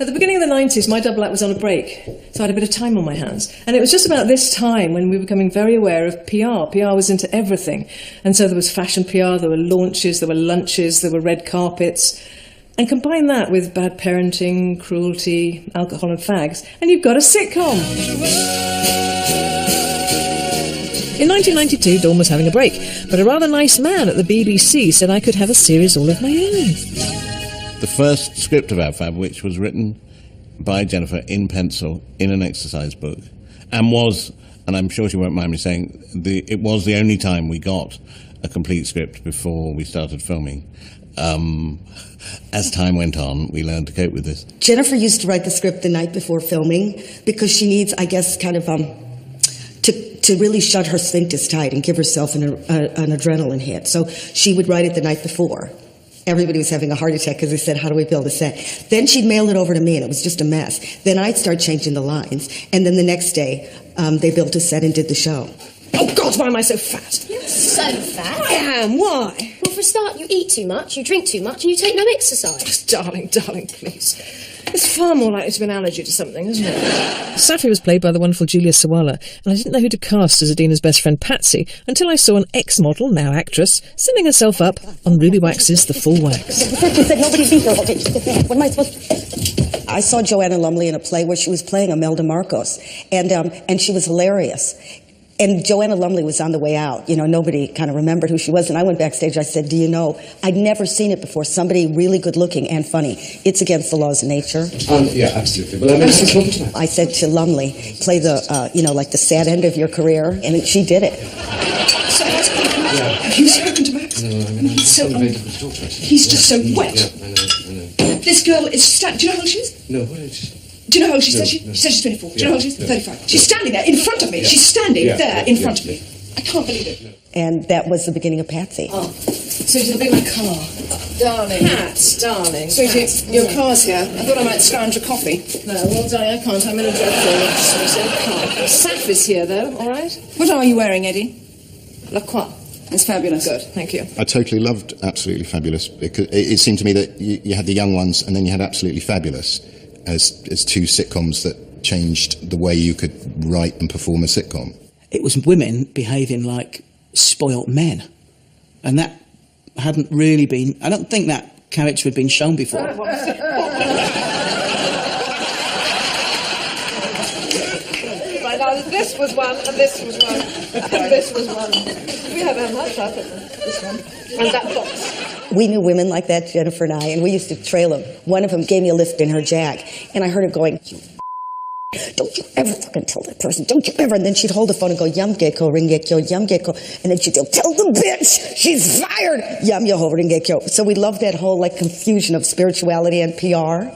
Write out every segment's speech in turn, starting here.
At the beginning of the 90s, my double act was on a break, so I had a bit of time on my hands. And it was just about this time when we were becoming very aware of PR. PR was into everything. And so there was fashion PR, there were launches, there were lunches, there were red carpets. And combine that with bad parenting, cruelty, alcohol and fags, and you've got a sitcom. In 1992, Dawn was having a break, but a rather nice man at the BBC said I could have a series all of my own. The first script of AbFab, which was written by Jennifer in pencil in an exercise book, and was, and I'm sure she won't mind me saying, it was the only time we got a complete script before we started filming. As time went on, we learned to cope with this. Jennifer used to write the script the night before filming because she needs, I guess, kind of to really shut her sphincters tight and give herself an adrenaline hit. So she would write it the night before. Everybody was having a heart attack because they said, how do we build a set? Then she'd mail it over to me, and it was just a mess. Then I'd start changing the lines, and then the next day, they built a set and did the show. Oh, God, why am I so fat? You're so fat. I am, why? Well, for a start, you eat too much, you drink too much, and you take no exercise. Darling, please. It's far more likely to be an allergy to something, isn't it? Safi was played by the wonderful Julia Sawala, and I didn't know who to cast as Adina's best friend Patsy until I saw an ex-model, now actress, sending herself up on Ruby Wax's The Full Wax. She said nobody beat her. Okay, what am I supposed to... I saw Joanna Lumley in a play where she was playing Imelda Marcos, and she was hilarious. And Joanna Lumley was on the way out. You know, nobody kind of remembered who she was. And I went backstage. I said, do you know, I'd never seen it before. Somebody really good looking and funny. It's against the laws of nature. Yeah, absolutely. Well, I'm talking to her. I said to Lumley, play the, like the sad end of your career. And she did it. Have you spoken to Max? No, I mean, he's so difficult to talk to. He's just so wet. Yeah, I know. This girl is... Do you know how old she is? No, what is she? Do you know how old she says? She says she's 24. Do you know how old she is? 35. She's standing there in front of me. She's standing there in front of me. I can't believe it. And that was the beginning of Patsy. Oh, so it'll be my car. Darling. Pat, darling. Sweetie, your car's here. I thought I might scrounge a coffee. No, well, darling, I can't. I'm in a dreadful so I can't. Saf is here, though, all right? What are you wearing, Eddie? La Croix. It's fabulous. Good, thank you. I totally loved Absolutely Fabulous because it seemed to me that you had the young ones and then you had Absolutely Fabulous as two sitcoms that changed the way you could write and perform a sitcom. It was women behaving like spoilt men, and that hadn't really been... I don't think that character had been shown before. Right, now this was one, and this was one, and this was one. We haven't had that, this one. And that box. We knew women like that, Jennifer and I, and we used to trail them. One of them gave me a lift in her Jag, and I heard her going, don't you ever fucking tell that person, don't you ever. And then she'd hold the phone and go, yum gecko, ring gecko, yum gecko. And then she'd go, tell the bitch, she's fired, yum yo, ring gecko. So we loved that whole like confusion of spirituality and PR.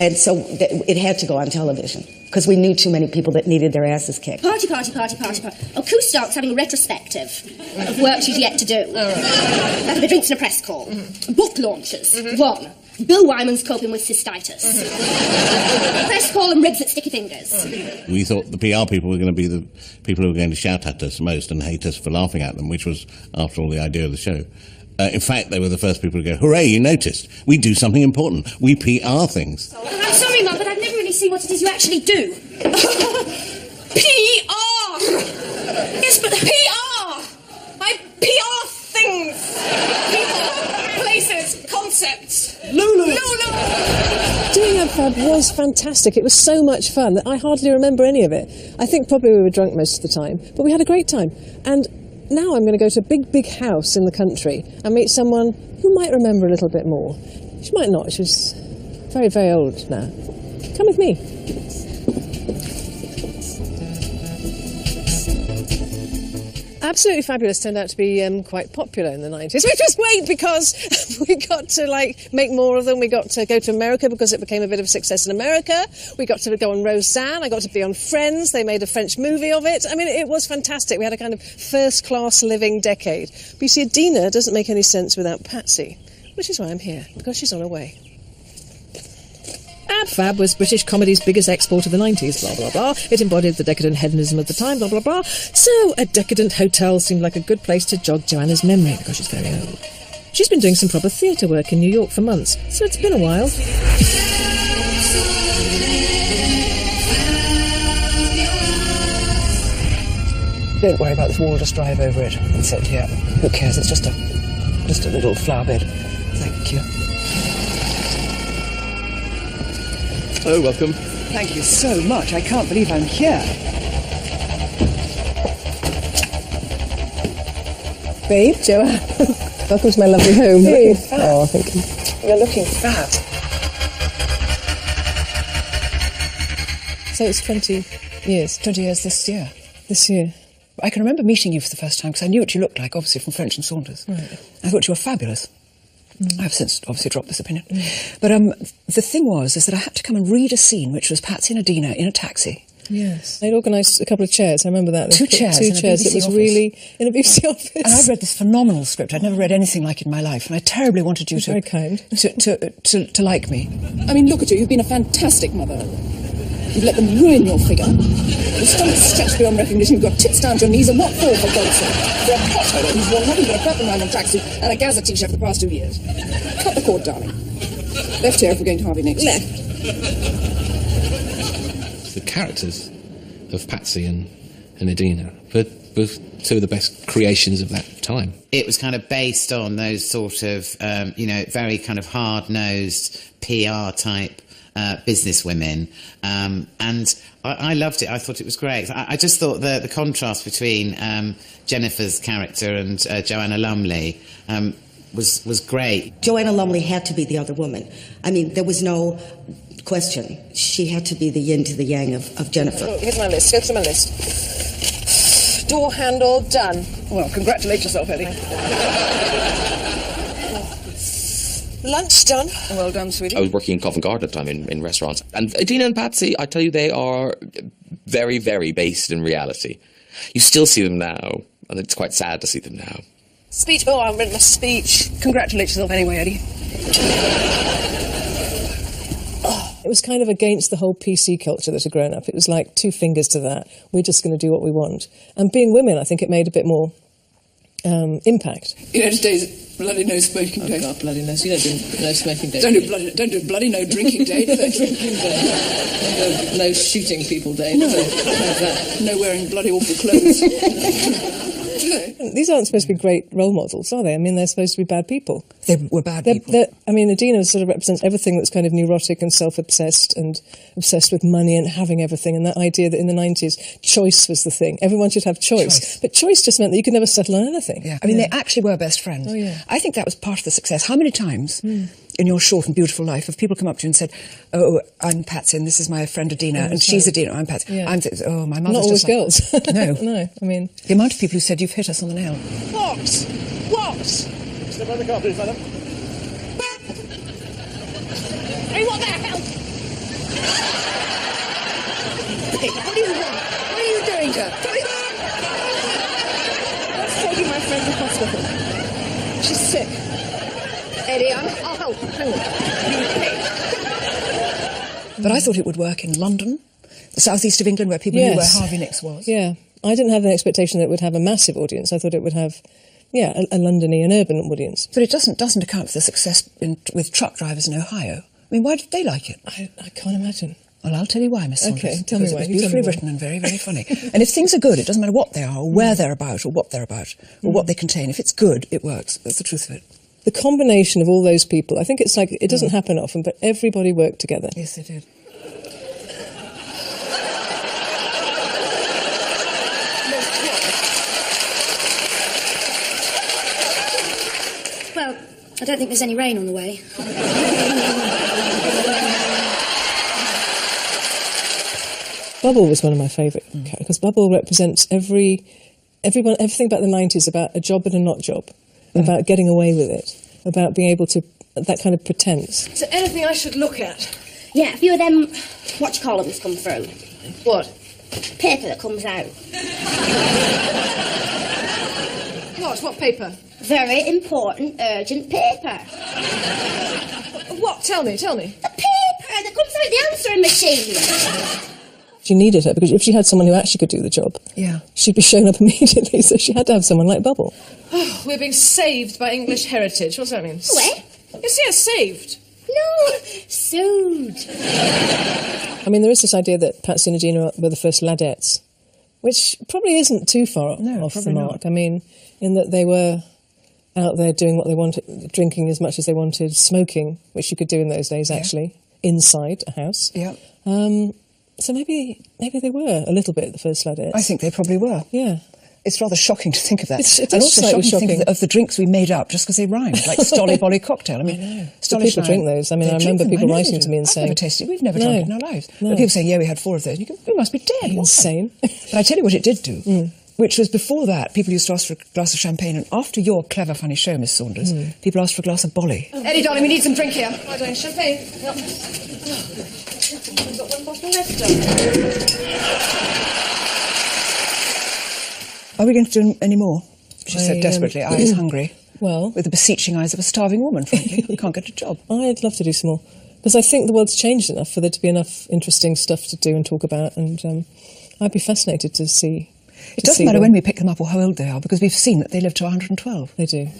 And so it had to go on television. Because we knew too many people that needed their asses kicked. Party. Oh, Kustark's having a retrospective of work she's yet to do. That'll be drinks and a press call. Book launches. 1. Bill Wyman's coping with cystitis. Press call and ribs at sticky fingers. We thought the PR people were going to be the people who were going to shout at us most and hate us for laughing at them, which was, after all, the idea of the show. In fact, they were the first people to go, hooray, you noticed. We do something important. We PR things. Oh, I'm sorry, Mum, but I've never really seen what it is you actually do. PR! Yes, but PR! I PR things! People, places, concepts. Lulu! Doing AbFab was fantastic. It was so much fun that I hardly remember any of it. I think probably we were drunk most of the time, but we had a great time. And now I'm going to go to a big house in the country and meet someone who might remember a little bit more. She might not. She's very, very old now. Come with me. Absolutely Fabulous turned out to be quite popular in the 90s, which was great because we got to make more of them. We got to go to America because it became a bit of a success in America. We got to go on Roseanne. I got to be on Friends. They made a French movie of it. I mean, it was fantastic. We had a kind of first-class living decade. But you see, Adina doesn't make any sense without Patsy, which is why I'm here, because she's on her way. AbFab was British comedy's biggest export of the 90s, blah, blah, blah. It embodied the decadent hedonism of the time, blah, blah, blah. So a decadent hotel seemed like a good place to jog Joanna's memory, because she's very old. She's been doing some proper theatre work in New York for months, so it's been a while. Don't worry about this wall, just drive over it. That's it, yeah. Who cares? It's just a little flower bed. Thank you. Oh, welcome. Thank you so much. I can't believe I'm here. Babe, Joanna, welcome to my lovely home. Hey, oh, thank you. You're looking fab. So it's 20 years. 20 years this year. This year. I can remember meeting you for the first time because I knew what you looked like, obviously, from French and Saunders. Right. I thought you were fabulous. I've since obviously dropped this opinion. But the thing was is that I had to come and read a scene which was Patsy and Adina in a taxi. Yes. They'd organised a couple of chairs, I remember that. Two chairs. It was office. really in a BBC office. And I'd read this phenomenal script. I'd never read anything like it in my life, and I terribly wanted you very kind. to like me. I mean, look at you. You've been a fantastic mother. You've let them ruin your figure. Your stomach's stretched beyond recognition. You've got tits down to your knees and what for God's sake? For a pothead who's worn nothing but a crap and round tracksuit and a Gaza t-shirt for the past 2 years. Cut the cord, darling. Left here if we're going to Harvey next. Left. The characters of Patsy and Adina were two of the best creations of that time. It was kind of based on those sort of, very kind of hard-nosed PR type businesswomen, and I loved it. I thought it was great. I just thought the contrast between Jennifer's character and Joanna Lumley was great. Joanna Lumley had to be the other woman. I mean, there was no question. She had to be the yin to the yang of Jennifer. Oh, here's my list. Go through my list. Door handle, done. Well, congratulate yourself, Eddie. Lunch done. Well done, sweetie. I was working in Covent Garden at the time in restaurants. And Adina and Patsy, I tell you, they are very, very based in reality. You still see them now, and it's quite sad to see them now. Speech. Oh, I've written my speech. Congratulate yourself anyway, Eddie. It was kind of against the whole PC culture that had grown up. It was like 2 fingers to that. We're just going to do what we want. And being women, I think it made a bit more impact. You know, today's bloody no smoking day. God, bloody no. You don't do no smoking day. Don't do bloody no drinking day, do they? Drinking day. No shooting people day. No. No wearing bloody awful clothes. These aren't supposed to be great role models, are they? I mean, they're supposed to be bad people. They were bad people. I mean, Adina sort of represents everything that's kind of neurotic and self-obsessed and obsessed with money and having everything, and that idea that in the 90s, choice was the thing. Everyone should have choice. But choice just meant that you could never settle on anything. Yeah. I mean, they actually were best friends. Oh, yeah. I think that was part of the success. How many times in your short and beautiful life have people come up to you and said, oh, I'm Patsy and this is my friend Adina, and she's Adina, I'm Patsy. Yeah. Oh, my mother's not always just like... girls. No. No, I mean... The amount of people who said, you've hit us on the nail. What? Step on the car, please, madam. Hey, what the hell? Hey, what do you want? What are you doing to her? Let's take my friend to hospital. She's sick. Eddie, I'll help. Hang on. But I thought it would work in London, the southeast of England, where people knew where Harvey Nicks was. Yeah. I didn't have an expectation that it would have a massive audience. I thought it would have, a Londony, an urban audience. But it doesn't account for the success with truck drivers in Ohio. I mean, why did they like it? I can't imagine. Well, I'll tell you why, Miss Saunders. Okay, tell me why. It was beautifully written and very, very funny. And if things are good, it doesn't matter what they are, or where they're about, or what they're about, or what they contain. If it's good, it works. That's the truth of it. The combination of all those people, I think it's like, it doesn't happen often, but everybody worked together. Yes, they did. Well, I don't think there's any rain on the way. Bubble was one of my favourite characters, because Bubble represents everything about the 90s, about a job and a not job, about getting away with it, about being able to, that kind of pretense. Is there anything I should look at? Yeah, a few of them, whatchamacallums come through. What? Paper that comes out. What paper? Very important, urgent paper. What? Tell me. The paper that comes out the answering machine. She needed her, because if she had someone who actually could do the job, she'd be shown up immediately, so she had to have someone like Bubble. Oh, we're being saved by English heritage. What's that mean? Where? Yes, saved. No, sued. I mean, there is this idea that Patsy and Adina were the first ladettes, which probably isn't too far off the mark. Not. I mean, in that they were out there doing what they wanted, drinking as much as they wanted, smoking, which you could do in those days, actually, inside a house. Yeah. So maybe they were a little bit the first ladettes. I think they probably were. Yeah. It's rather shocking to think of that. It and is also slightly shocking to think of the drinks we made up just because they rhymed, like Stolly Bolly Cocktail. I mean, Do people drink those? I mean, I remember people writing to me and saying... I've never tasted it. We've never drunk it in our lives. But people saying, yeah, we had 4 of those. And you go, we must be dead. Insane. But I tell you what it did do, which was before that, people used to ask for a glass of champagne, and after your clever, funny show, Miss Saunders, people asked for a glass of Bolly. Eddie, darling, we need some drink here. Why don't champagne? Yep. I've got 1 bottle left. Are we going to do any more? She said desperately, eyes hungry. Well... With the beseeching eyes of a starving woman, frankly, who can't get a job. I'd love to do some more. Because I think the world's changed enough for there to be enough interesting stuff to do and talk about, and I'd be fascinated to see... It doesn't matter when we pick them up or how old they are, because we've seen that they live to 112. They do.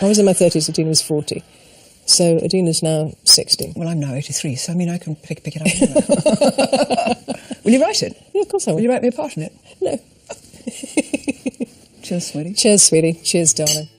I was in my 30s, Adina was 40. So Adina's now 60. Well, I'm now 83, so I mean, I can pick it up. Will you write it? Yeah, of course I will. Will you write me a part in it? No. Cheers, sweetie. Cheers, sweetie. Cheers, darling.